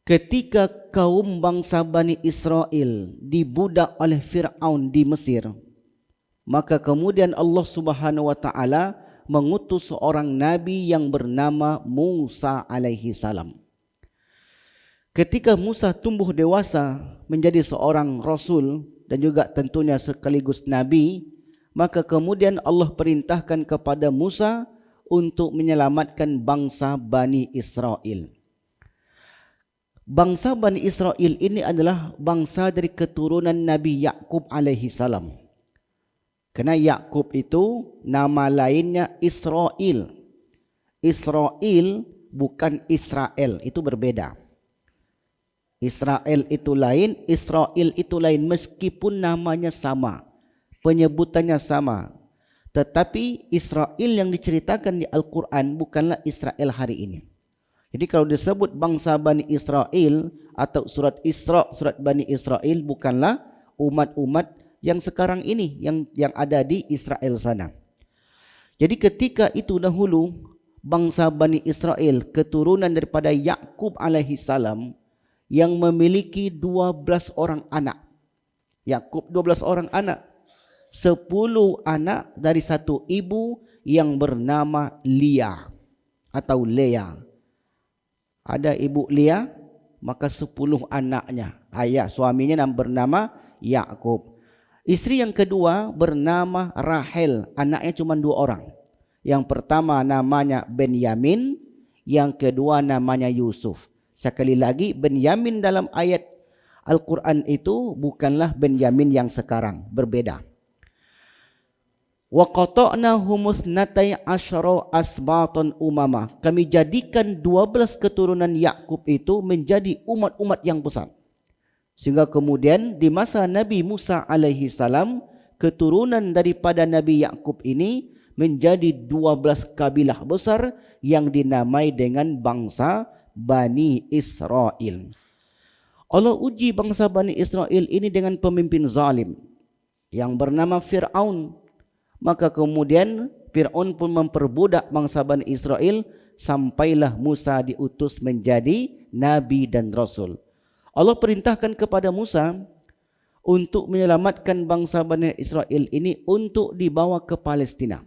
Ketika kaum bangsa Bani Israel dibudak oleh Fir'aun di Mesir, maka kemudian Allah Subhanahu wa taala mengutus seorang nabi yang bernama Musa alaihi salam. Ketika Musa tumbuh dewasa menjadi seorang rasul dan juga tentunya sekaligus nabi, maka kemudian Allah perintahkan kepada Musa untuk menyelamatkan bangsa Bani Israel. Bangsa Bani Israel ini adalah bangsa dari keturunan Nabi Yakub alaihi salam. Kerana Yakub itu nama lainnya Israel. Israel bukan Israel, itu berbeda. Israel itu lain, Israel itu lain, meskipun namanya sama, penyebutannya sama. Tetapi Israel yang diceritakan di Al-Quran bukanlah Israel hari ini. Jadi kalau disebut bangsa Bani Israel atau surat Isra, surat Bani Israel, bukanlah umat-umat yang sekarang ini yang ada di Israel sana. Jadi ketika itu dahulu bangsa Bani Israel keturunan daripada Yakub alaihi salam yang memiliki 12 orang anak. Yakub 12 orang anak. 10 anak dari satu ibu yang bernama Lia atau Lea. Ada ibu Lia, maka 10 anaknya. Ayah suaminya bernama Yakub. Istri yang kedua bernama Rahel, anaknya cuma 2 orang. Yang pertama namanya Benyamin, yang kedua namanya Yusuf. Sekali lagi, Benyamin dalam ayat Al-Quran itu bukanlah Benyamin yang sekarang, berbeda. Wa qata'nahum itsnatai asyara asbatan umama. Kami jadikan 12 keturunan Yakub itu menjadi umat-umat yang besar. Sehingga kemudian di masa Nabi Musa alaihi salam, keturunan daripada Nabi Yakub ini menjadi 12 kabilah besar yang dinamai dengan bangsa Bani Israel. Allah uji bangsa Bani Israel ini dengan pemimpin zalim yang bernama Fir'aun. Maka kemudian Fir'aun pun memperbudak bangsa Bani Israel sampailah Musa diutus menjadi nabi dan rasul. Allah perintahkan kepada Musa untuk menyelamatkan bangsa Bani Israel ini untuk dibawa ke Palestina.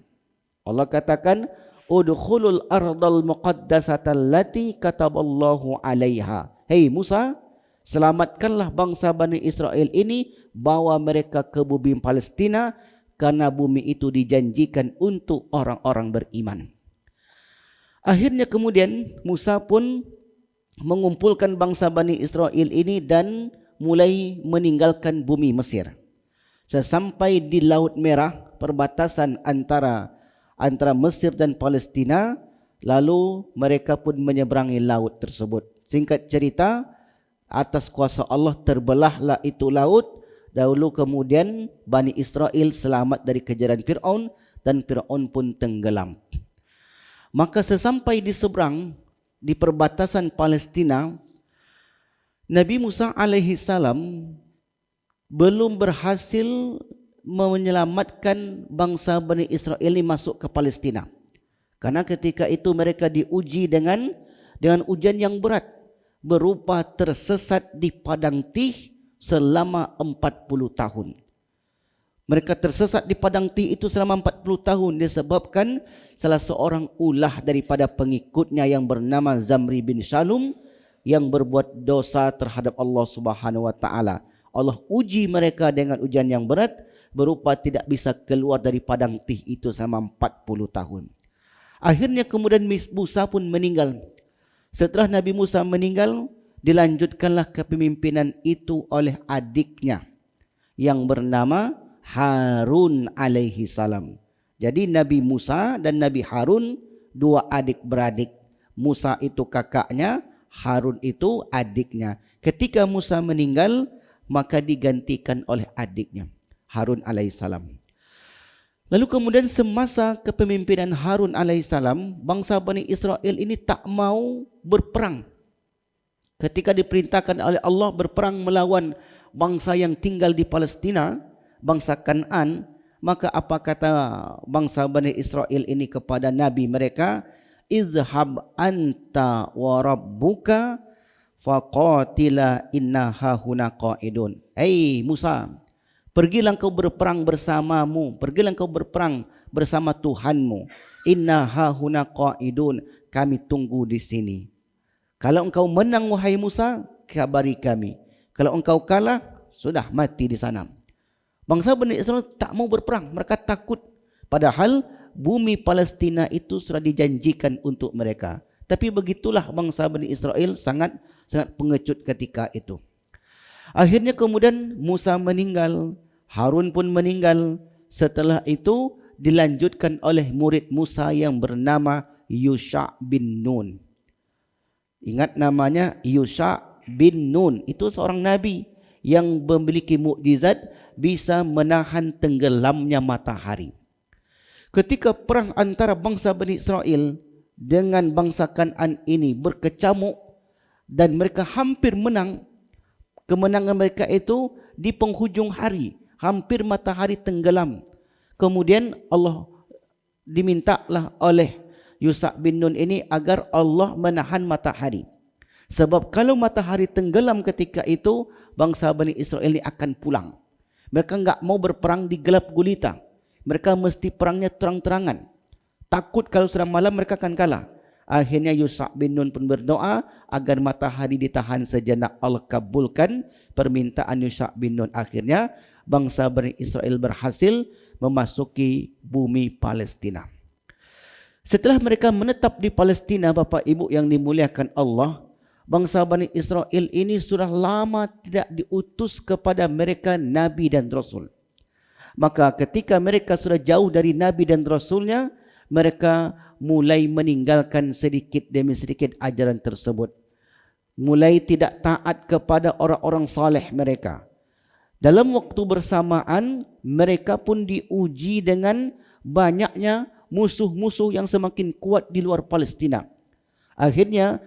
Allah katakan, udkhulul ardal muqaddasata allati kataballahu alaiha. Hei Musa, selamatkanlah bangsa Bani Israel ini, bawa mereka ke bumi Palestina, karena bumi itu dijanjikan untuk orang-orang beriman. Akhirnya kemudian Musa pun mengumpulkan bangsa Bani Israel ini dan mulai meninggalkan bumi Mesir. Sesampai di Laut Merah, perbatasan antara Mesir dan Palestina, lalu mereka pun menyeberangi laut tersebut. Singkat cerita, atas kuasa Allah terbelahlah itu laut. Dahulu kemudian Bani Israel selamat dari kejaran Fir'aun dan Fir'aun pun tenggelam. Maka sesampai di seberang, di perbatasan Palestina, Nabi Musa alaihi salam belum berhasil menyelamatkan bangsa Bani Israel ini masuk ke Palestina. Karena ketika itu mereka diuji dengan ujian yang berat, berupa tersesat di padang Tih selama 40 tahun. Mereka tersesat di padang Tih itu selama 40 tahun disebabkan salah seorang ulah daripada pengikutnya yang bernama Zamri bin Shalum yang berbuat dosa terhadap Allah Subhanahu wa taala. Allah uji mereka dengan ujian yang berat berupa tidak bisa keluar dari padang Tih itu selama 40 tahun. Akhirnya kemudian Musa pun meninggal. Setelah Nabi Musa meninggal, dilanjutkanlah kepemimpinan itu oleh adiknya yang bernama Harun alaihi salam. Jadi Nabi Musa dan Nabi Harun 2 adik-beradik. Musa itu kakaknya, Harun itu adiknya. Ketika Musa meninggal, maka digantikan oleh adiknya, Harun alaihi salam. Lalu kemudian semasa kepemimpinan Harun alaihi salam, bangsa Bani Israel ini tak mau berperang. Ketika diperintahkan oleh Allah berperang melawan bangsa yang tinggal di Palestina, bangsa Kan'an, maka apa kata bangsa Bani Israel ini kepada nabi mereka? Izhab anta wa rabbuka faqatila inna hahuna qa'idun. Musa, pergilah kau berperang bersamamu, pergilah kau berperang bersama Tuhanmu. Inna hahuna qa'idun, kami tunggu di sini. Kalau engkau menang wahai Musa, kabari kami. Kalau engkau kalah, sudah mati di sana. Bangsa Bani Israel tak mau berperang, mereka takut. Padahal bumi Palestina itu sudah dijanjikan untuk mereka. Tapi begitulah bangsa Bani Israel sangat pengecut ketika itu. Akhirnya kemudian Musa meninggal, Harun pun meninggal. Setelah itu dilanjutkan oleh murid Musa yang bernama Yusha bin Nun. Ingat namanya Yusha bin Nun. Itu seorang nabi yang memiliki mukjizat, bisa menahan tenggelamnya matahari. Ketika perang antara bangsa Bani Israel dengan bangsa Kan'an ini berkecamuk dan mereka hampir menang, kemenangan mereka itu di penghujung hari, hampir matahari tenggelam. Kemudian Allah dimintalah oleh Yusha bin Nun ini agar Allah menahan matahari. Sebab kalau matahari tenggelam ketika itu, bangsa Bani Israel ini akan pulang. Mereka enggak mau berperang di gelap gulita. Mereka mesti perangnya terang-terangan. Takut kalau sudah malam mereka akan kalah. Akhirnya Yusha bin Nun pun berdoa agar matahari ditahan sejenak. Allah kabulkan permintaan Yusha bin Nun. Akhirnya bangsa Bani Israel berhasil memasuki bumi Palestina. Setelah mereka menetap di Palestina, Bapak Ibu yang dimuliakan Allah, bangsa Bani Israel ini sudah lama tidak diutus kepada mereka Nabi dan Rasul. Maka ketika mereka sudah jauh dari Nabi dan Rasulnya, mereka mulai meninggalkan sedikit demi sedikit ajaran tersebut. Mulai tidak taat kepada orang-orang saleh mereka. Dalam waktu bersamaan, mereka pun diuji dengan banyaknya musuh-musuh yang semakin kuat di luar Palestina. Akhirnya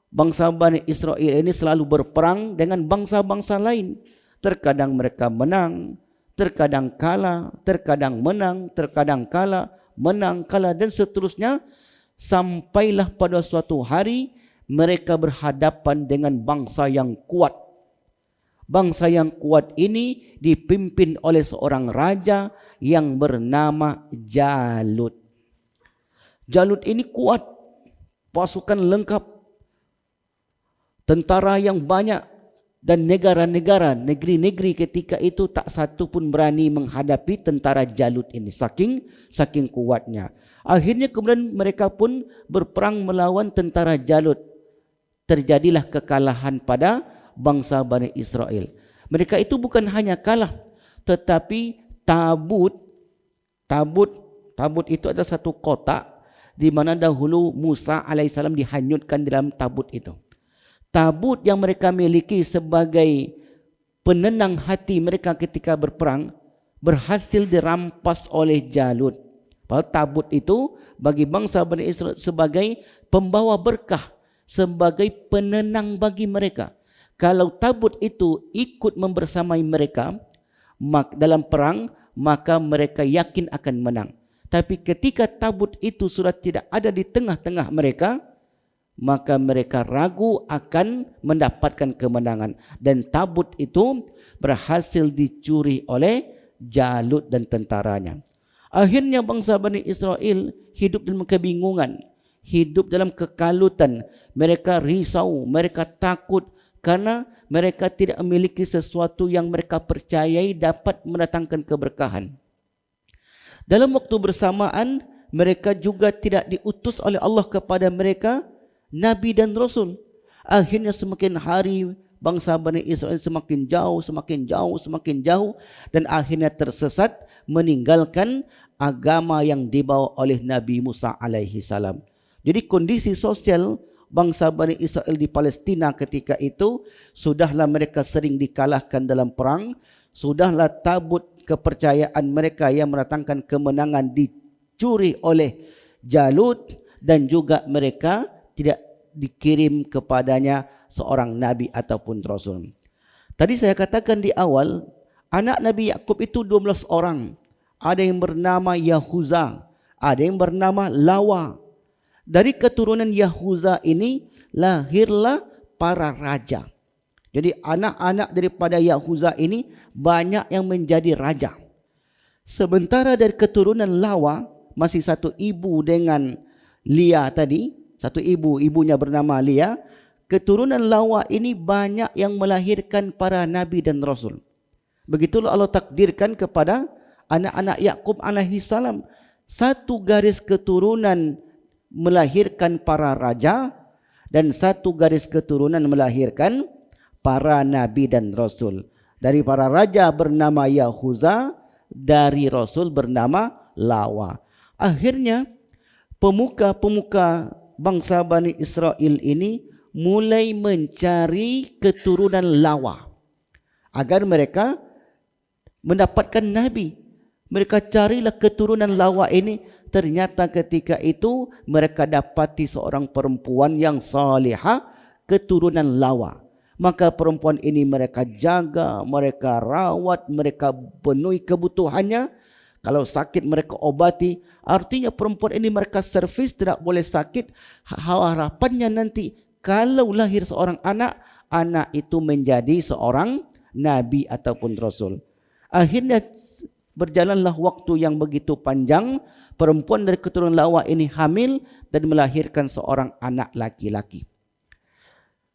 bangsa Bani Israel ini selalu berperang dengan bangsa-bangsa lain. Terkadang mereka menang, terkadang kalah, terkadang menang, terkadang kalah, menang, kalah dan seterusnya. Sampailah pada suatu hari mereka berhadapan dengan bangsa yang kuat. Bangsa yang kuat ini dipimpin oleh seorang raja yang bernama Jalut. Jalut ini kuat, pasukan lengkap, tentara yang banyak, dan negara-negara, negeri-negeri ketika itu tak satu pun berani menghadapi tentara Jalut ini, saking kuatnya. Akhirnya kemudian mereka pun berperang melawan tentara Jalut. Terjadilah kekalahan pada bangsa Bani Israel. Mereka itu bukan hanya kalah, tetapi tabut itu ada satu kotak di mana dahulu Musa alaihissalam dihanyutkan dalam tabut itu. Tabut yang mereka miliki sebagai penenang hati mereka ketika berperang berhasil dirampas oleh Jalut. Padahal tabut itu bagi bangsa Bani Israel sebagai pembawa berkah, sebagai penenang bagi mereka. Kalau tabut itu ikut membersamai mereka dalam perang, maka mereka yakin akan menang. Tapi ketika tabut itu sudah tidak ada di tengah-tengah mereka, maka mereka ragu akan mendapatkan kemenangan. Dan tabut itu berhasil dicuri oleh Jalut dan tentaranya. Akhirnya bangsa Bani Israel hidup dalam kebingungan, hidup dalam kekalutan. Mereka risau, mereka takut karena mereka tidak memiliki sesuatu yang mereka percayai dapat mendatangkan keberkahan. Dalam waktu bersamaan, mereka juga tidak diutus oleh Allah kepada mereka Nabi dan Rasul. Akhirnya semakin hari bangsa Bani Israel semakin jauh dan akhirnya tersesat meninggalkan agama yang dibawa oleh Nabi Musa alaihi salam. Jadi kondisi sosial bangsa Bani Israel di Palestina ketika itu, sudahlah mereka sering dikalahkan dalam perang, sudahlah tabut kepercayaan mereka yang mendatangkan kemenangan dicuri oleh Jalut, dan juga mereka tidak dikirim kepadanya seorang nabi ataupun rasul. Tadi saya katakan di awal, anak Nabi Yakub itu 12 orang. Ada yang bernama Yahuza, ada yang bernama Lawa. Dari keturunan Yahuza ini lahirlah para raja. Jadi anak-anak daripada Yahuza ini banyak yang menjadi raja. Sementara dari keturunan Lawa, masih satu ibu dengan Lia tadi, satu ibunya bernama Lia. Keturunan Lawa ini banyak yang melahirkan para nabi dan rasul. Begitulah Allah takdirkan kepada anak-anak Yakub alaihi salam, satu garis keturunan melahirkan para raja dan satu garis keturunan melahirkan para nabi dan rasul. Dari para raja bernama Yahuza, dari rasul bernama Lawa. Akhirnya pemuka-pemuka bangsa Bani Israel ini mulai mencari keturunan Lawa agar mereka mendapatkan nabi. Mereka carilah keturunan Lawa ini. Ternyata ketika itu mereka dapati seorang perempuan yang salihah, keturunan Lawa. Maka perempuan ini mereka jaga, mereka rawat, mereka penuhi kebutuhannya. Kalau sakit mereka obati. Artinya perempuan ini mereka servis, tidak boleh sakit. Harapannya nanti kalau lahir seorang anak, anak itu menjadi seorang nabi ataupun rasul. Akhirnya berjalanlah waktu yang begitu panjang. Perempuan dari keturunan Lawa ini hamil dan melahirkan seorang anak laki-laki.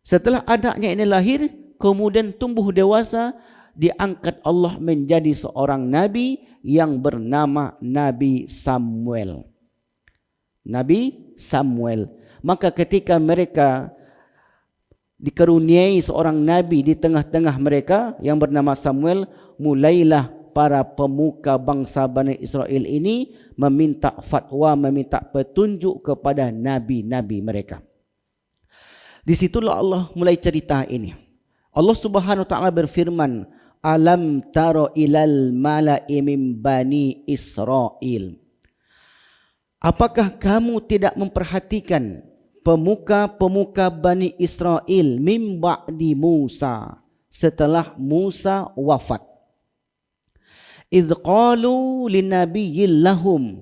Setelah anaknya ini lahir, kemudian tumbuh dewasa, diangkat Allah menjadi seorang nabi yang bernama Nabi Samuel. Nabi Samuel. Maka ketika mereka dikaruniai seorang nabi di tengah-tengah mereka yang bernama Samuel, mulailah para pemuka bangsa Bani Israel ini meminta fatwa, meminta petunjuk kepada nabi-nabi mereka. Di situlah Allah mulai cerita ini. Allah Subhanahu wa taala berfirman, "Alam taro ilal mala'i min Bani Israel." Apakah kamu tidak memperhatikan pemuka-pemuka Bani Israel min ba'di Musa, setelah Musa wafat? Idh qalu linabiyyin lahum,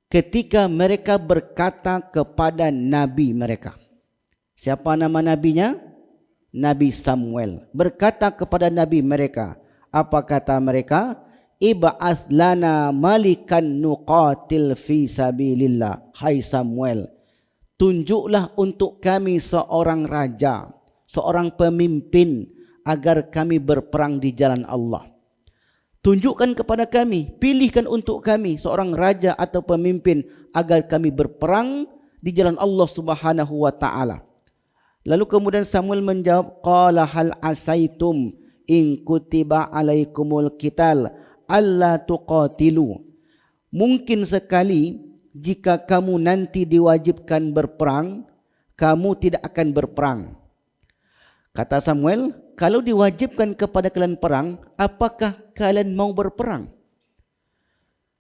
ketika mereka berkata kepada nabi mereka. Siapa nama nabinya? Nabi Samuel. Berkata kepada nabi mereka. Apa kata mereka? Ib'ath lana malikan nuqatil fi sabilillah. Hai Samuel, tunjuklah untuk kami seorang raja, seorang pemimpin agar kami berperang di jalan Allah. Tunjukkan kepada kami, pilihkan untuk kami seorang raja atau pemimpin agar kami berperang di jalan Allah Subhanahu wa taala. Lalu kemudian Samuel menjawab, qala hal asaitum in kutiba alaikumul qital alla tuqatilu. Mungkin sekali jika kamu nanti diwajibkan berperang, kamu tidak akan berperang. Kata Samuel, kalau diwajibkan kepada kalian perang, apakah kalian mau berperang?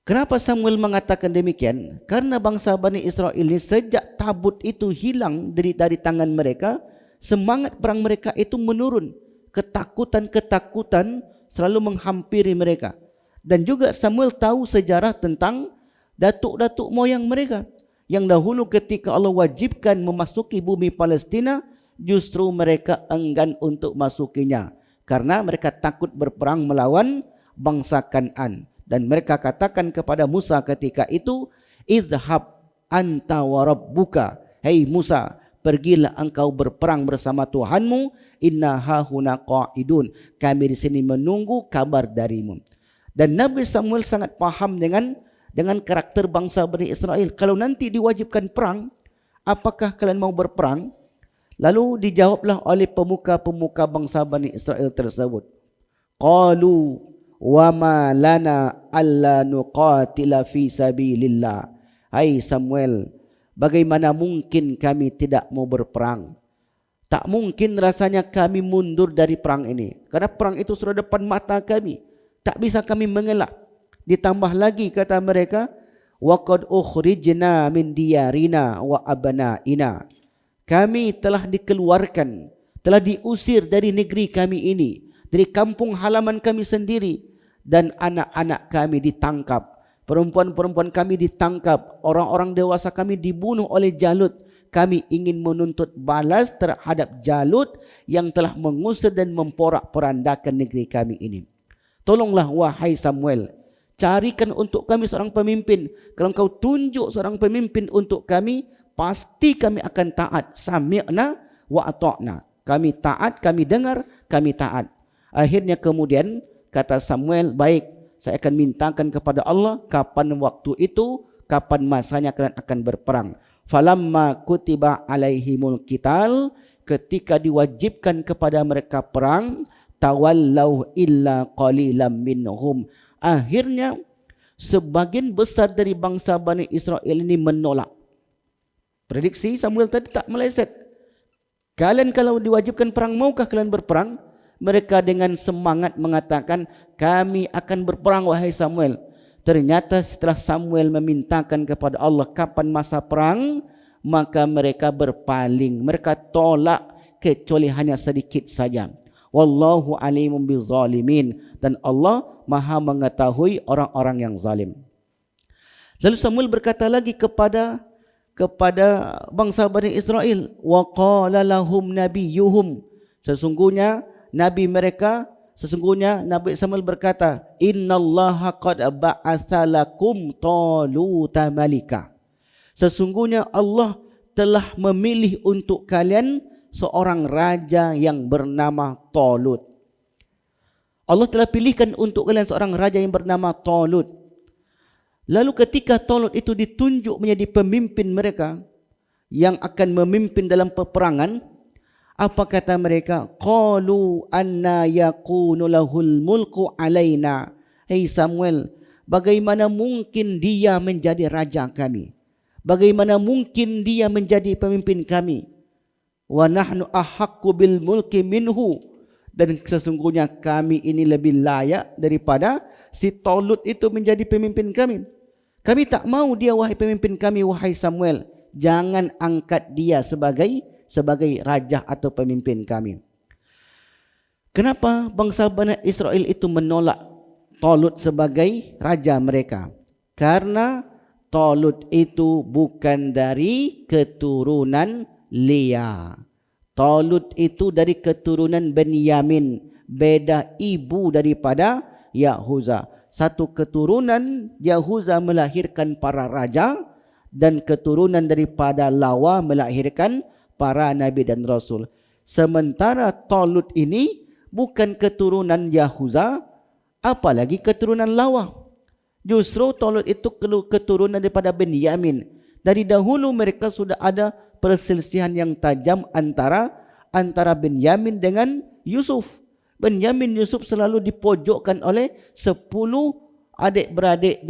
Kenapa Samuel mengatakan demikian? Karena bangsa Bani Israel ini sejak tabut itu hilang dari tangan mereka, semangat perang mereka itu menurun. Ketakutan-ketakutan selalu menghampiri mereka. Dan juga Samuel tahu sejarah tentang datuk-datuk moyang mereka. Yang dahulu ketika Allah wajibkan memasuki bumi Palestina, justru mereka enggan untuk masukinya karena mereka takut berperang melawan bangsa Kan'an. Dan mereka katakan kepada Musa ketika itu, idhab anta wa rabbuka, hei Musa, pergilah engkau berperang bersama Tuhanmu, inna hahuna qa'idun, kami di sini menunggu kabar darimu. Dan Nabi Samuel sangat paham dengan karakter bangsa Bani Israel. Kalau nanti diwajibkan perang, apakah kalian mau berperang? Lalu dijawablah oleh pemuka-pemuka bangsa Bani Israel tersebut. Qalu wa ma lana alla nuqatila fi sabilillah. Hai Samuel, bagaimana mungkin kami tidak mau berperang? Tak mungkin rasanya kami mundur dari perang ini. Karena perang itu sudah depan mata kami. Tak bisa kami mengelak. Ditambah lagi kata mereka, wa qad ukhrijna min diyarina wa abnaina. Kami telah dikeluarkan, telah diusir dari negeri kami ini, dari kampung halaman kami sendiri, dan anak-anak kami ditangkap, perempuan-perempuan kami ditangkap, orang-orang dewasa kami dibunuh oleh Jalut. kami ingin menuntut balas terhadap Jalut yang telah mengusir dan memporak-porandakan negeri kami ini. Tolonglah wahai Samuel, carikan untuk kami seorang pemimpin. Kalau engkau tunjuk seorang pemimpin untuk kami, pasti kami akan taat. Sami'na wa ata'na. Kami taat, kami dengar, kami taat. Akhirnya kemudian kata Samuel, baik, saya akan mintakan kepada Allah kapan waktu itu, kapan masanya kalian akan berperang. Falamma kutiba alaihimul qital, ketika diwajibkan kepada mereka perang, tawallau illa qalilam minhum. Akhirnya sebagian besar dari bangsa Bani Israel ini menolak. Prediksi Samuel tadi tak meleset. Kalian kalau diwajibkan perang, maukah kalian berperang? Mereka dengan semangat mengatakan, kami akan berperang wahai Samuel. Ternyata setelah Samuel memintakan kepada Allah kapan masa perang, maka mereka berpaling. Mereka tolak kecuali hanya sedikit saja. Wallahu alimun bizzalimin. Dan Allah maha mengetahui orang-orang yang zalim. Lalu Samuel berkata lagi kepada bangsa Bani Israel, wa qala lahum nabiyuhum, sesungguhnya Nabi Samuel berkata, innallaha qad ba'atha lakum Taluta malika. Sesungguhnya Allah telah memilih untuk kalian seorang raja yang bernama Talut. Allah telah pilihkan untuk kalian seorang raja yang bernama Talut. Lalu ketika Talut itu ditunjuk menjadi pemimpin mereka yang akan memimpin dalam peperangan, apa kata mereka? Qalu anna yakunu lahul mulku alaina. Hei Samuel, bagaimana mungkin dia menjadi raja kami? Bagaimana mungkin dia menjadi pemimpin kami? Wa nahnu ahaqqu bil mulki minhu. Dan sesungguhnya kami ini lebih layak daripada si Talut itu menjadi pemimpin kami. Kami tak mau dia wahai pemimpin kami, wahai Samuel. Jangan angkat dia sebagai raja atau pemimpin kami. Kenapa bangsa Bani Israel itu menolak Talut sebagai raja mereka? Karena Talut itu bukan dari keturunan Lea. Talut itu dari keturunan Benyamin, beda ibu daripada Yahuza. Satu keturunan Yahuza melahirkan para raja, dan keturunan daripada Lawa melahirkan para nabi dan rasul. Sementara Talut ini bukan keturunan Yahuza, apalagi keturunan Lawa. Justru Talut itu keturunan daripada Benyamin. Dari dahulu mereka sudah ada perselisihan yang tajam antara Benyamin dengan Yusuf. Benyamin Yusuf selalu dipojokkan oleh 10 adik-beradik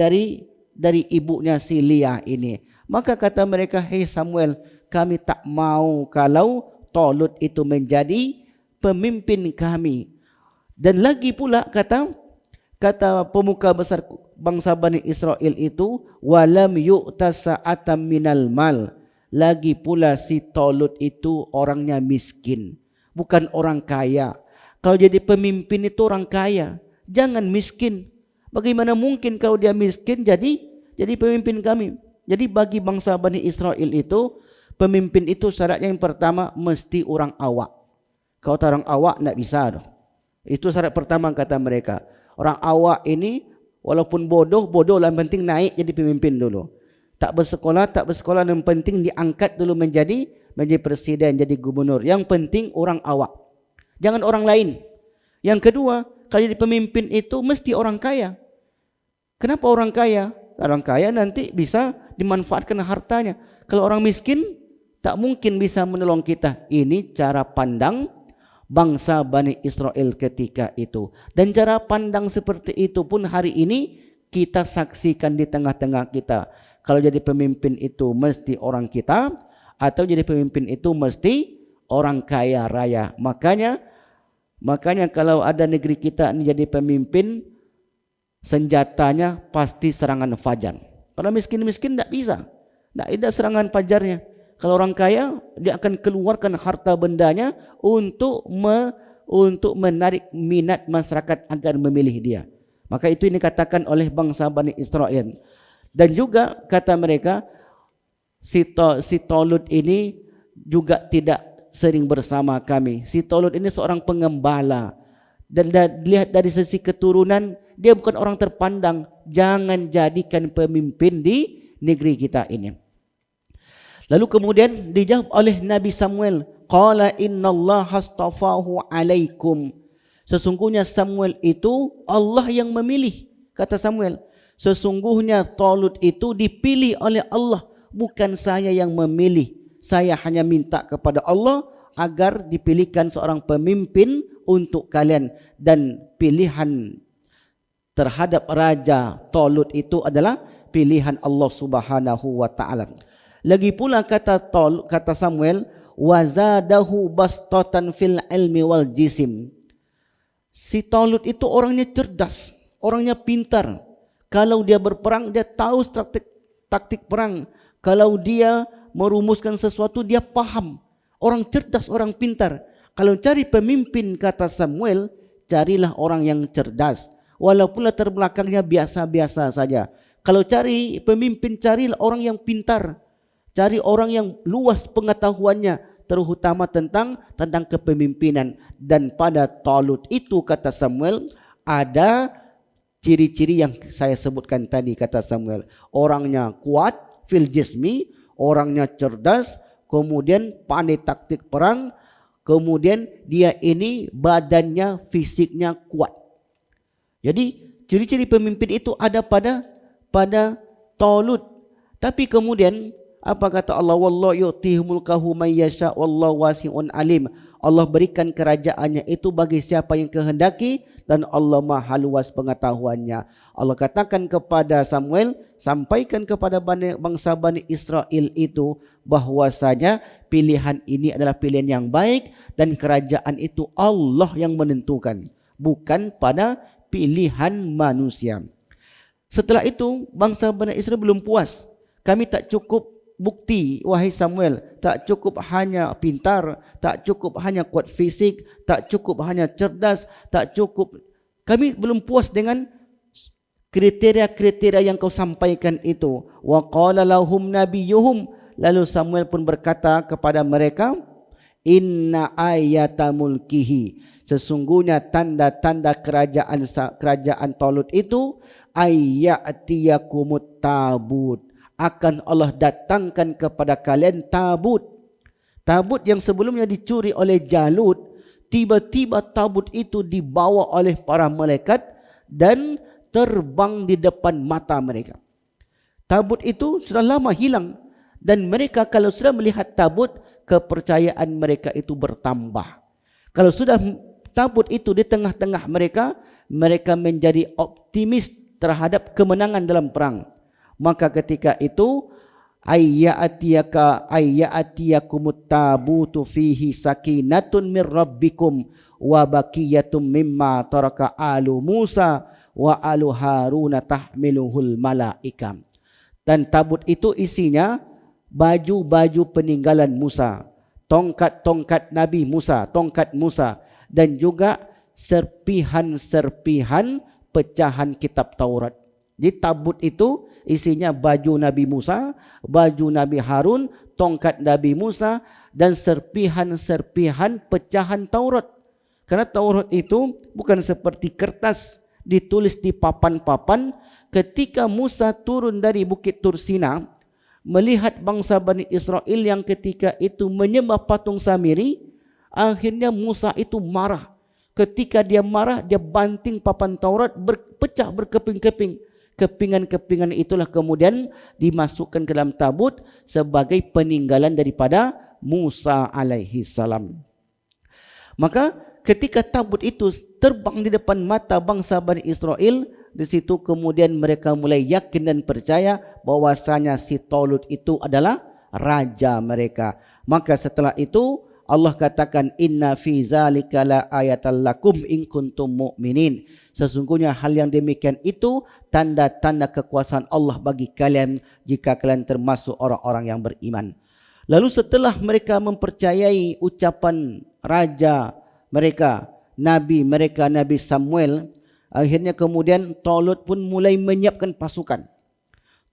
dari ibunya si Lea ini. Maka kata mereka, hei Samuel, kami tak mau kalau Talut itu menjadi pemimpin kami. Dan lagi pula kata pemuka besar bangsa Bani Israel itu, walam yu'ta sa'atam minal mal. Lagi pula si Talut itu orangnya miskin, bukan orang kaya. Kalau jadi pemimpin itu orang kaya, jangan miskin. Bagaimana mungkin kalau dia miskin jadi pemimpin kami? Jadi bagi bangsa Bani Israel itu, pemimpin itu syaratnya yang pertama mesti orang awak. Kalau orang awak tidak bisa. Itu syarat pertama kata mereka. Orang awak ini walaupun bodoh lah, yang penting naik jadi pemimpin dulu. Tak bersekolah, yang penting diangkat dulu menjadi presiden, jadi gubernur. Yang penting orang awak, jangan orang lain. Yang kedua, kalau jadi pemimpin itu mesti orang kaya. Kenapa orang kaya? Orang kaya nanti bisa dimanfaatkan hartanya. Kalau orang miskin, tak mungkin bisa menolong kita. Ini cara pandang bangsa Bani Israel ketika itu. Dan cara pandang seperti itu pun hari ini kita saksikan di tengah-tengah kita. Kalau jadi pemimpin itu mesti orang kita, atau jadi pemimpin itu mesti orang kaya raya. Makanya kalau ada negeri kita ini jadi pemimpin, senjatanya pasti serangan fajar. Kalau miskin-miskin tidak bisa, tidak ada serangan fajarnya. Kalau orang kaya, dia akan keluarkan harta bendanya untuk menarik minat masyarakat agar memilih dia. Maka itu ini dikatakan oleh bangsa Bani Israel. Dan juga kata mereka, si Tolut ini juga tidak sering bersama kami. Si Tolut ini seorang pengembala. Dan dilihat dari sisi keturunan, dia bukan orang terpandang. Jangan jadikan pemimpin di negeri kita ini. Lalu kemudian dijawab oleh Nabi Samuel, qala innallaha astafahu alaikum. Sesungguhnya Samuel itu Allah yang memilih. Kata Samuel, sesungguhnya Tolut itu dipilih oleh Allah, bukan saya yang memilih. Saya hanya minta kepada Allah agar dipilihkan seorang pemimpin untuk kalian. Dan pilihan terhadap Raja Tolut itu adalah pilihan Allah Subhanahu wa ta'ala. Lagi pula kata Samuel, wazadahu bastatan fil ilmi wal jisim. Si Tolut itu orangnya cerdas, orangnya pintar. Kalau dia berperang, dia tahu taktik perang. Kalau dia merumuskan sesuatu, dia paham. Orang cerdas, orang pintar. Kalau cari pemimpin, kata Samuel, carilah orang yang cerdas. Walaupun latar belakangnya biasa-biasa saja. Kalau cari pemimpin, carilah orang yang pintar. Cari orang yang luas pengetahuannya, terutama tentang kepemimpinan. Dan pada Tolut itu, kata Samuel, ada ciri-ciri yang saya sebutkan tadi, kata Samuel. Orangnya kuat, fil jismi, orangnya cerdas, kemudian pandai taktik perang, kemudian dia ini badannya, fisiknya kuat. Jadi ciri-ciri pemimpin itu ada pada Tolut. Tapi kemudian apa kata Allah? Wallahu yu'tihi mulkahu may yasha wallahu wasi'un alim. Allah berikan kerajaannya itu bagi siapa yang kehendaki, dan Allah Maha luas pengetahuannya. Allah katakan kepada Samuel, sampaikan kepada bangsa Bani Israel itu bahwasanya pilihan ini adalah pilihan yang baik, dan kerajaan itu Allah yang menentukan, bukan pada pilihan manusia. Setelah itu bangsa Bani Israel belum puas. Kami tak cukup bukti, wahai Samuel, tak cukup hanya pintar, tak cukup hanya kuat fisik, tak cukup hanya cerdas, tak cukup. Kami belum puas dengan kriteria-kriteria yang kau sampaikan itu. Wa qala lahum nabiyuhum, lalu Samuel pun berkata kepada mereka, inna ayata mulkihi, sesungguhnya tanda-tanda kerajaan Tolut itu, ayyatiyakumut tabut, akan Allah datangkan kepada kalian tabut. Tabut yang sebelumnya dicuri oleh Jalut, tiba-tiba tabut itu dibawa oleh para malaikat dan terbang di depan mata mereka. Tabut itu sudah lama hilang, dan mereka kalau sudah melihat tabut, kepercayaan mereka itu bertambah. Kalau sudah tabut itu di tengah-tengah mereka, mereka menjadi optimis terhadap kemenangan dalam perang. Maka ketika itu ayyatiyakumut tabutu fihi sakinatun mir rabbikum wa baqiyatum mimma taraka alu Musa wa alu Haruna tahmiluhul malaikam. Dan tabut itu isinya baju-baju peninggalan Musa, tongkat-tongkat Nabi Musa, tongkat Musa, dan juga serpihan-serpihan pecahan kitab Taurat. Di tabut itu isinya baju Nabi Musa, baju Nabi Harun, tongkat Nabi Musa, dan serpihan-serpihan pecahan Taurat. Karena Taurat itu bukan seperti kertas ditulis di papan-papan. Ketika Musa turun dari Bukit Tursina, melihat bangsa Bani Israel yang ketika itu menyembah patung Samiri, akhirnya Musa itu marah. Ketika dia marah, dia banting papan Taurat, berpecah berkeping-keping. Kepingan-kepingan itulah kemudian dimasukkan ke dalam tabut sebagai peninggalan daripada Musa alaihi salam. Maka ketika tabut itu terbang di depan mata bangsa Bani Israel, di situ kemudian mereka mulai yakin dan percaya bahwasanya si Tolut itu adalah raja mereka. Maka setelah itu Allah katakan, inna fi zalika la ayatal lakum in kuntum mu'minin. Sesungguhnya hal yang demikian itu tanda-tanda kekuasaan Allah bagi kalian jika kalian termasuk orang-orang yang beriman. Lalu setelah mereka mempercayai ucapan raja mereka, Nabi Samuel, akhirnya kemudian Tolut pun mulai menyiapkan pasukan.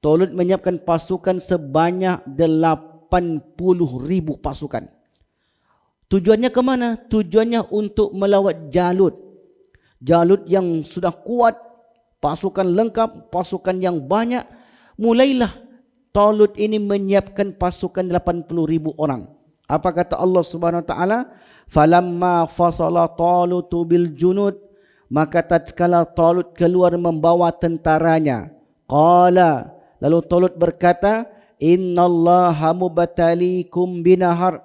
Talut menyiapkan pasukan sebanyak 80,000 pasukan. Tujuannya ke mana? Tujuannya untuk melawat Jalut. Jalut yang sudah kuat, pasukan lengkap, pasukan yang banyak. Mulailah Talut ini menyiapkan pasukan 80,000 orang. Apa kata Allah Subhanahu wa taala? Falamma fasala Talutu bil junud, maka tatkala Talut keluar membawa tentaranya, qala, lalu Talut berkata, innallaha mubtaliikum binahar,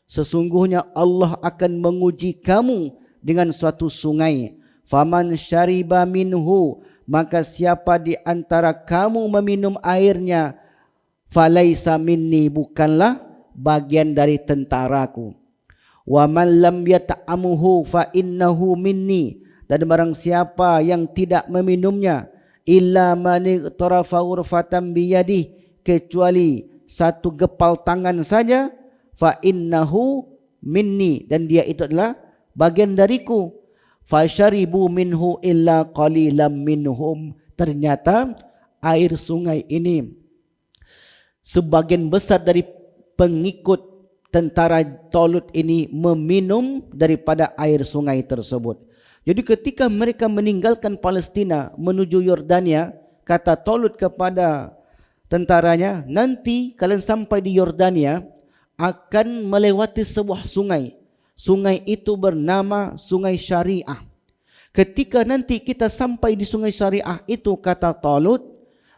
sesungguhnya Allah akan menguji kamu dengan suatu sungai. Faman syariba minhu, maka siapa di antara kamu meminum airnya, falaisa minni, bukanlah bagian dari tentaraku. Wa man lam yata'amuhu fa innahu minni, dan barang siapa yang tidak meminumnya, illa man iqtarafa ghurfatan biyadi, kecuali satu gepal tangan saja, fa innahu minni, dan dia itu adalah bagian dariku. Fasharibu minhu illa qalilam minhum, ternyata air sungai ini sebagian besar dari pengikut tentara Talut ini meminum daripada air sungai tersebut. Jadi ketika mereka meninggalkan Palestina menuju Yordania, kata Talut kepada tentaranya, nanti kalian sampai di Yordania akan melewati sebuah sungai. Sungai itu bernama Sungai Syariah. Ketika nanti kita sampai di Sungai Syariah itu, kata Talut,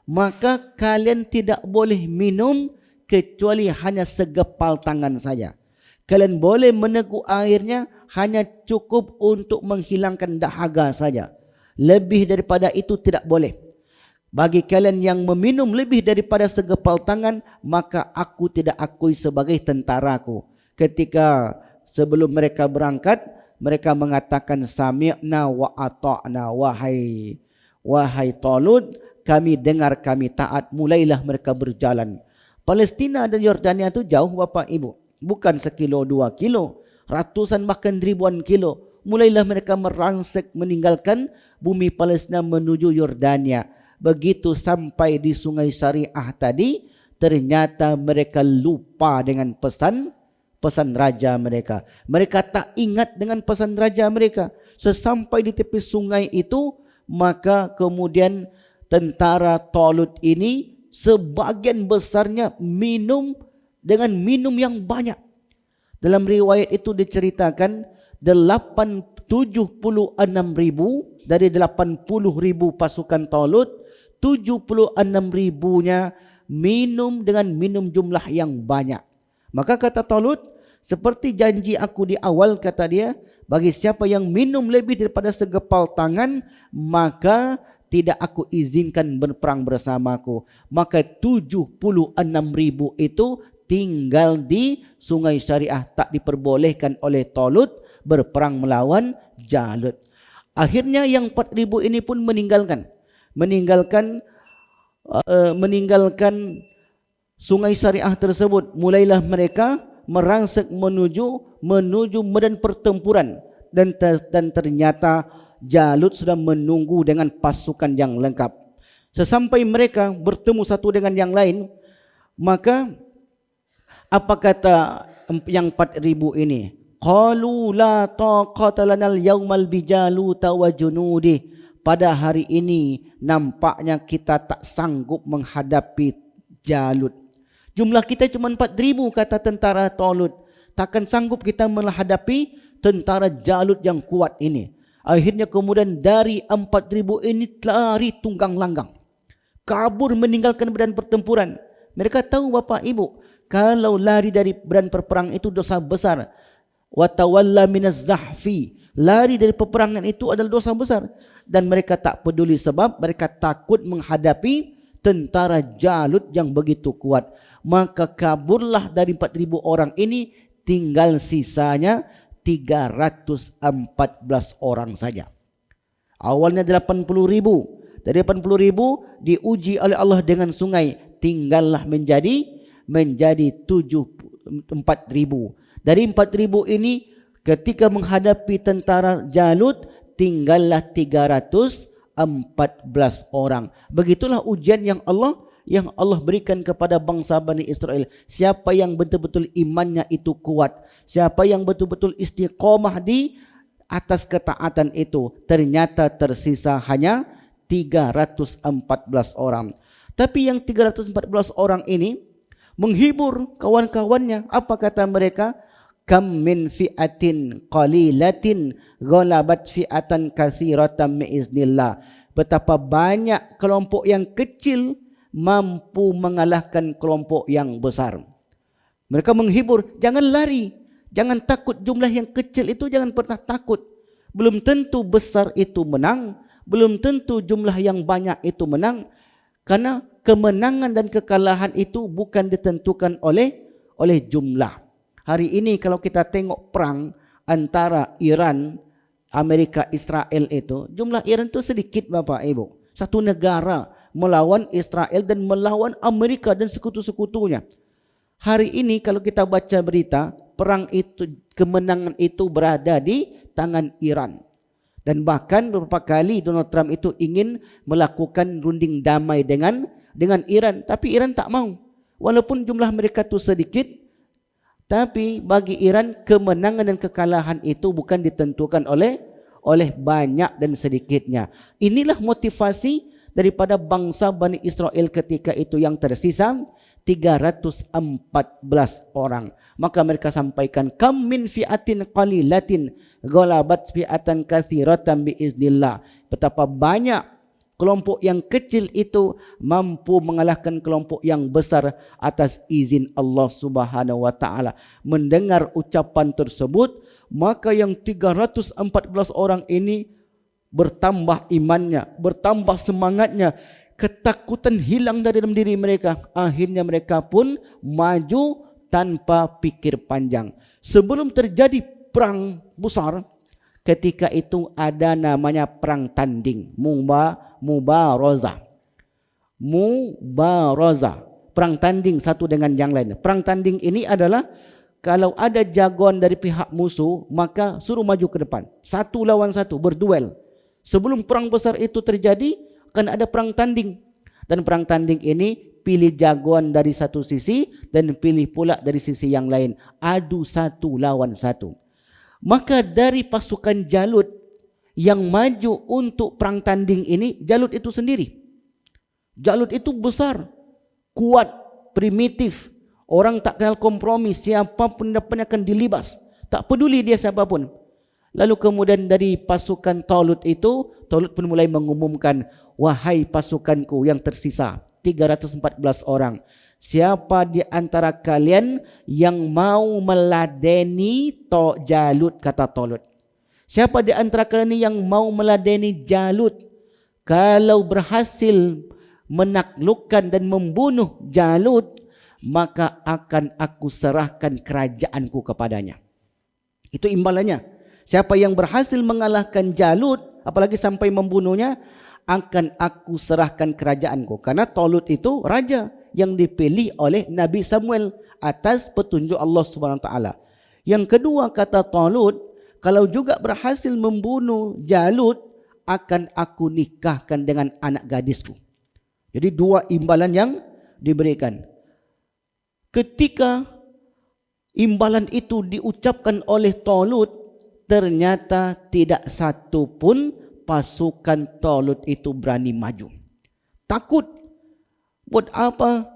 maka kalian tidak boleh minum kecuali hanya segepal tangan saja. Kalian boleh meneguk airnya hanya cukup untuk menghilangkan dahaga saja. Lebih daripada itu tidak boleh. Bagi kalian yang meminum lebih daripada segepal tangan, maka aku tidak akui sebagai tentaraku. Ketika sebelum mereka berangkat, mereka mengatakan sami'na wa ata'na, wahai Talut, kami dengar, kami taat. Mulailah mereka berjalan. Palestina dan Yordania itu jauh Bapak Ibu, bukan sekilo 2 kilo, ratusan bahkan ribuan kilo. Mulailah mereka merangsek meninggalkan bumi Palestina menuju Yordania. Begitu sampai di Sungai Syariah tadi, ternyata mereka lupa dengan pesan raja mereka. Mereka tak ingat dengan pesan raja mereka. Sesampai di tepi sungai itu, maka kemudian tentara Talut ini sebagian besarnya minum dengan minum yang banyak. Dalam riwayat itu diceritakan 76,000 dari 80,000 pasukan Talut, 76,000-nya minum dengan minum jumlah yang banyak. Maka kata Talut, seperti janji aku di awal, kata dia, bagi siapa yang minum lebih daripada segepal tangan, maka tidak aku izinkan berperang bersamaku. Maka 76,000 itu tinggal di Sungai Syariah, tak diperbolehkan oleh Talut berperang melawan Jalut. Akhirnya yang 4,000 ini pun meninggalkan Sungai Syariah tersebut. Mulailah mereka merangsek menuju medan pertempuran, dan ternyata Jalut sudah menunggu dengan pasukan yang lengkap. Sesampai mereka bertemu satu dengan yang lain, maka apa kata yang 4,000 ini? Qalu la taqata lanal yaumal bijaluta wa junudi. Pada hari ini nampaknya kita tak sanggup menghadapi Jalut. Jumlah kita cuma 4,000, kata tentara Talut. Takkan sanggup kita menghadapi tentara Jalut yang kuat ini. Akhirnya kemudian dari 4,000 ini lari tunggang langgang, kabur meninggalkan medan pertempuran. Mereka tahu Bapak Ibu, kalau lari dari medan perperang itu dosa besar. Wa tawalla minaz zahfi, lari dari peperangan itu adalah dosa besar. Dan mereka tak peduli sebab mereka takut menghadapi tentara Jalut yang begitu kuat. Maka kaburlah dari 4,000 orang ini, tinggal sisanya 314 orang saja. Awalnya 80,000. Dari 80,000 diuji oleh Allah dengan sungai, tinggallah menjadi 4,000. Dari 4,000 ini ketika menghadapi tentara Jalut, tinggallah 314 orang. Begitulah ujian yang Allah yang Allah berikan kepada bangsa Bani Israel. Siapa yang betul-betul imannya itu kuat, siapa yang betul-betul istiqamah di atas ketaatan itu, ternyata tersisa hanya 314 orang. Tapi yang 314 orang ini menghibur kawan-kawannya. Apa kata mereka? Kam min fi'atin qalilatin ghalabat fi'atan katsiratan biiznillah. Betapa banyak kelompok yang kecil mampu mengalahkan kelompok yang besar. Mereka menghibur, jangan lari, jangan takut. Jumlah yang kecil itu jangan pernah takut. Belum tentu besar itu menang, belum tentu jumlah yang banyak itu menang. Karena kemenangan dan kekalahan itu bukan ditentukan oleh jumlah. Hari ini kalau kita tengok perang antara Iran, Amerika, Israel itu, jumlah Iran itu sedikit Bapak Ibu. Satu negara melawan Israel dan melawan Amerika dan sekutu-sekutunya. Hari ini kalau kita baca berita, perang itu, kemenangan itu berada di tangan Iran. Dan bahkan beberapa kali Donald Trump itu ingin melakukan runding damai dengan Iran. Tapi Iran tak mau. Walaupun jumlah mereka itu sedikit, tapi bagi Iran kemenangan dan kekalahan itu bukan ditentukan oleh banyak dan sedikitnya. Inilah motivasi daripada bangsa Bani Israel ketika itu yang tersisa 314 orang. Maka mereka sampaikan, kam min fi'atin qalilatin ghalabat fi'atan katsiratan biiznillah. Betapa banyak kelompok yang kecil itu mampu mengalahkan kelompok yang besar atas izin Allah Subhanahu wa taala. Mendengar ucapan tersebut, maka yang 314 orang ini bertambah imannya, bertambah semangatnya, ketakutan hilang dari dalam diri mereka. Akhirnya mereka pun maju tanpa pikir panjang. Sebelum terjadi perang besar, ketika itu ada namanya perang tanding, mubarazah. Perang tanding satu dengan yang lain. Perang tanding ini adalah kalau ada jagoan dari pihak musuh, maka suruh maju ke depan. Satu lawan satu, berduel. Sebelum perang besar itu terjadi, akan ada perang tanding. Dan perang tanding ini pilih jagoan dari satu sisi dan pilih pula dari sisi yang lain. Adu satu lawan satu. Maka dari pasukan Jalut yang maju untuk perang tanding ini, Jalut itu sendiri. Jalut itu besar, kuat, primitif. Orang tak kenal kompromi, siapapun dapat akan dilibas. Tak peduli dia siapapun. Lalu kemudian dari pasukan Talut itu, Talut pun mulai mengumumkan, wahai pasukanku yang tersisa, 314 orang. Siapa di antara kalian yang mau meladeni Jalut, kata Talut. Siapa di antara kalian yang mau meladeni Jalut? Kalau berhasil menaklukkan dan membunuh Jalut, maka akan aku serahkan kerajaanku kepadanya. Itu imbalannya. Siapa yang berhasil mengalahkan Jalut, apalagi sampai membunuhnya, akan aku serahkan kerajaanku. Karena Talut itu raja yang dipilih oleh Nabi Samuel atas petunjuk Allah Subhanahu Wa Taala. Yang kedua, kata Talut, kalau juga berhasil membunuh Jalut, akan aku nikahkan dengan anak gadisku. Jadi dua imbalan yang diberikan. Ketika imbalan itu diucapkan oleh Talut, ternyata tidak satu pun pasukan Talut itu berani maju. Takut. Buat apa?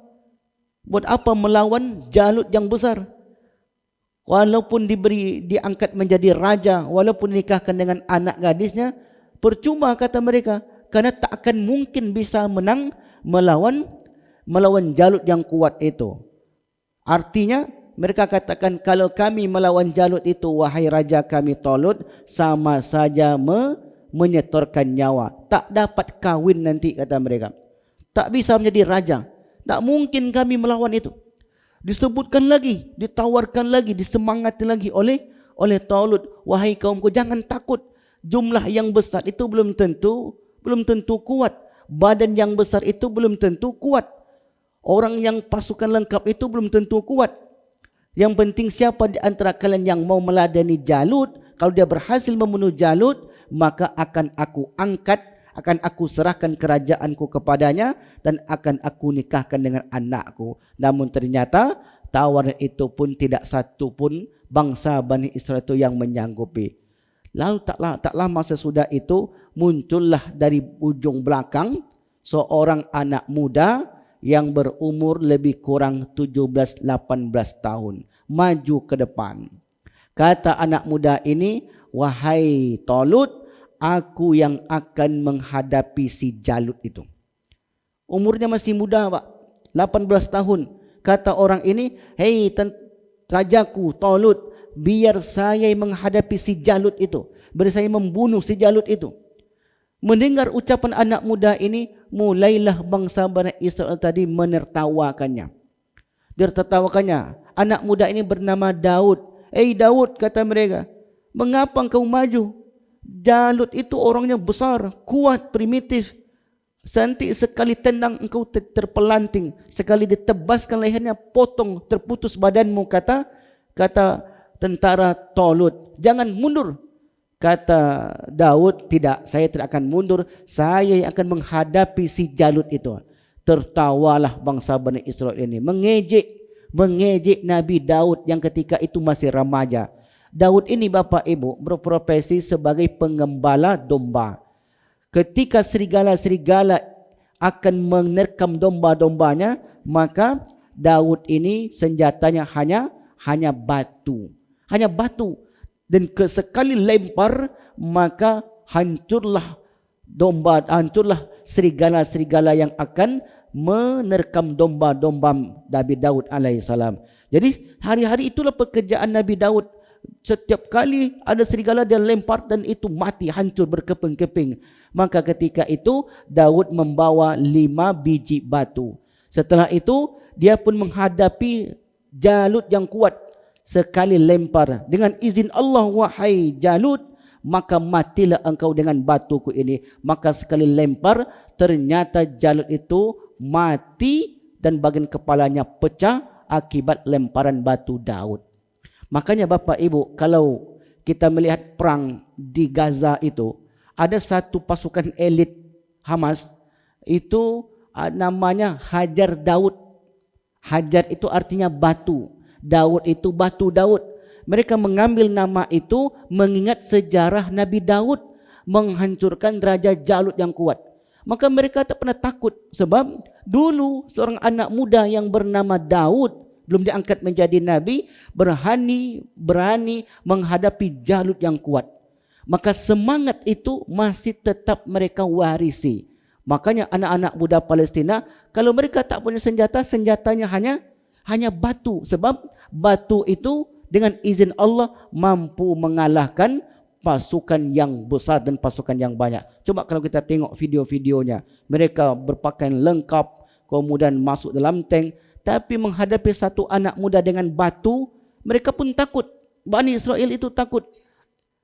Buat apa melawan Jalut yang besar? Walaupun diangkat menjadi raja, walaupun nikahkan dengan anak gadisnya, percuma kata mereka, karena tak akan mungkin bisa menang melawan Jalut yang kuat itu. Artinya mereka katakan, kalau kami melawan Jalut itu, wahai raja kami Talut, sama saja menyetorkan nyawa. Tak dapat kawin nanti, kata mereka. Tak bisa menjadi raja. Tak mungkin kami melawan itu. Disebutkan lagi, ditawarkan lagi, disemangati lagi oleh Talut, wahai kaumku, jangan takut. Jumlah yang besar itu belum tentu kuat. Badan yang besar itu belum tentu kuat. Orang yang pasukan lengkap itu belum tentu kuat. Yang penting siapa di antara kalian yang mau meladeni Jalut, kalau dia berhasil membunuh Jalut, maka akan aku angkat, akan aku serahkan kerajaanku kepadanya dan akan aku nikahkan dengan anakku. Namun ternyata tawaran itu pun tidak satu pun bangsa Bani Israel itu yang menyanggupi. Lalu tak lama sesudah itu muncullah dari ujung belakang seorang anak muda yang berumur lebih kurang 17-18 tahun. Maju ke depan. Kata anak muda ini, wahai Talut, aku yang akan menghadapi si Jalut itu. Umurnya masih muda, Pak. 18 tahun. Kata orang ini, hei rajaku Talut, biar saya menghadapi si Jalut itu. Biar saya membunuh si Jalut itu. Mendengar ucapan anak muda ini, mulailah bangsa Bani Israel tadi menertawakannya. Dia tertawakannya. Anak muda ini bernama Daud. Daud, kata mereka, mengapa engkau maju? Jalut itu orangnya besar, kuat, primitif. Nanti sekali tendang engkau terpelanting, sekali ditebaskan lehernya, potong, terputus badanmu, kata tentara Talut. Jangan mundur. Kata Daud, tidak, saya tidak akan mundur, saya yang akan menghadapi si Jalut itu. Tertawalah bangsa Bani Israel ini, mengejek Nabi Daud yang ketika itu masih remaja. Daud ini Bapak Ibu berprofesi sebagai pengembala domba. Ketika serigala-serigala akan menerkam domba-dombanya, maka Daud ini senjatanya hanya batu. Hanya batu. Dan sekali lempar, maka hancurlah serigala-serigala yang akan menerkam domba-domba Nabi Daud alaihissalam. Jadi hari-hari itulah pekerjaan Nabi Daud. Setiap kali ada serigala dia lempar dan itu mati, hancur, berkeping-keping. Maka ketika itu Daud membawa 5 biji batu. Setelah itu dia pun menghadapi Jalut yang kuat. Sekali lempar, dengan izin Allah, wahai Jalut, maka matilah engkau dengan batuku ini. Maka sekali lempar, ternyata Jalut itu mati dan bagian kepalanya pecah akibat lemparan batu Daud. Makanya Bapak Ibu, kalau kita melihat perang di Gaza itu, ada satu pasukan elit Hamas, itu namanya Hajar Daud. Hajar itu artinya batu. Daud itu batu Daud. Mereka mengambil nama itu mengingat sejarah Nabi Daud menghancurkan raja Jalut yang kuat. Maka mereka tak pernah takut, sebab dulu seorang anak muda yang bernama Daud, belum diangkat menjadi nabi, berani menghadapi Jalut yang kuat. Maka semangat itu masih tetap mereka warisi. Makanya anak-anak muda Palestina, kalau mereka tak punya senjata, senjatanya hanya batu. Sebab batu itu dengan izin Allah mampu mengalahkan pasukan yang besar dan pasukan yang banyak. Coba kalau kita tengok video-videonya, mereka berpakaian lengkap, kemudian masuk dalam tank. Tapi menghadapi satu anak muda dengan batu, mereka pun takut. Bani Israel itu takut.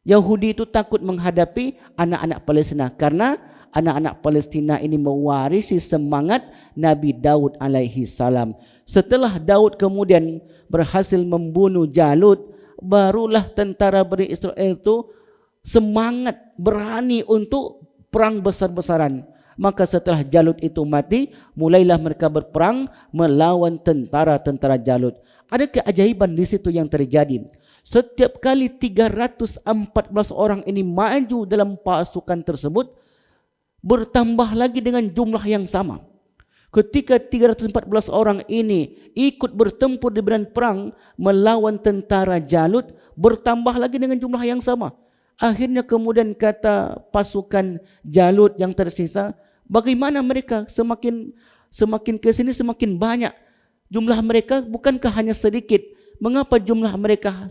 Yahudi itu takut menghadapi anak-anak Palestina. Karena anak-anak Palestina ini mewarisi semangat Nabi Daud alaihi salam. Setelah Daud kemudian berhasil membunuh Jalut, barulah tentara Bani Israel itu semangat, berani untuk perang besar-besaran. Maka setelah Jalut itu mati, mulailah mereka berperang melawan tentara-tentara Jalut. Ada keajaiban di situ yang terjadi. Setiap kali 314 orang ini maju dalam pasukan tersebut, bertambah lagi dengan jumlah yang sama. Ketika 314 orang ini ikut bertempur di medan perang melawan tentara Jalut, bertambah lagi dengan jumlah yang sama. Akhirnya kemudian kata pasukan Jalut yang tersisa, bagaimana mereka semakin ke sini semakin banyak. Jumlah mereka bukankah hanya sedikit? Mengapa jumlah mereka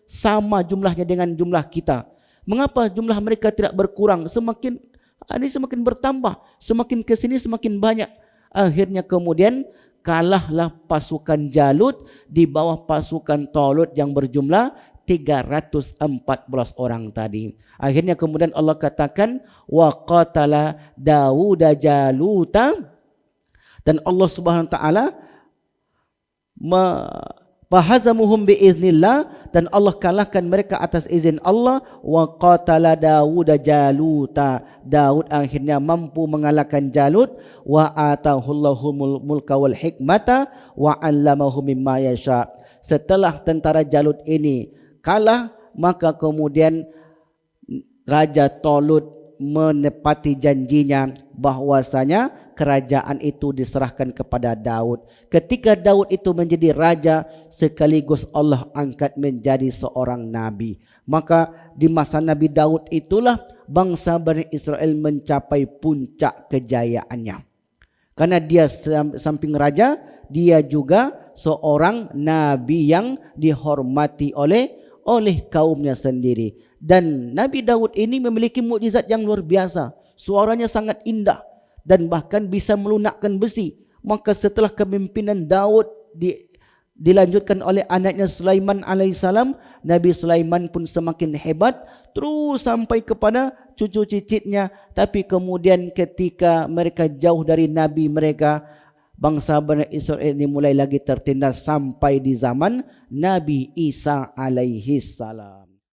sama jumlahnya dengan jumlah kita? Mengapa jumlah mereka tidak berkurang? Semakin bertambah, semakin ke sini semakin banyak. Akhirnya kemudian kalahlah pasukan Jalut di bawah pasukan Talut yang berjumlah 314 orang tadi. Akhirnya kemudian Allah katakan wa qatala Dauda Jaluta, dan Allah Subhanahu wa taala fahazamuhum biiznillah, dan Allah kalahkan mereka atas izin Allah. Wa qatala Daud Jaluta, Daud akhirnya mampu mengalahkan Jalut. Wa atahullahu mulka wal hikmata wa 'allamahu mimma yasha. Setelah tentara Jalut ini kalah, maka kemudian Raja Talut menepati janjinya bahwasanya kerajaan itu diserahkan kepada Daud. Ketika Daud itu menjadi raja, sekaligus Allah angkat menjadi seorang nabi. Maka di masa Nabi Daud itulah bangsa Bani Israel mencapai puncak kejayaannya. Karena dia samping raja, dia juga seorang nabi yang dihormati oleh kaumnya sendiri. Dan Nabi Daud ini memiliki mukjizat yang luar biasa. Suaranya sangat indah dan bahkan bisa melunakkan besi. Maka setelah kepemimpinan Daud dilanjutkan oleh anaknya Sulaiman alaihissalam, Nabi Sulaiman pun semakin hebat terus sampai kepada cucu cicitnya. Tapi kemudian ketika mereka jauh dari nabi mereka, bangsa Bani Israel ini mulai lagi tertindas sampai di zaman Nabi Isa alaihissalam.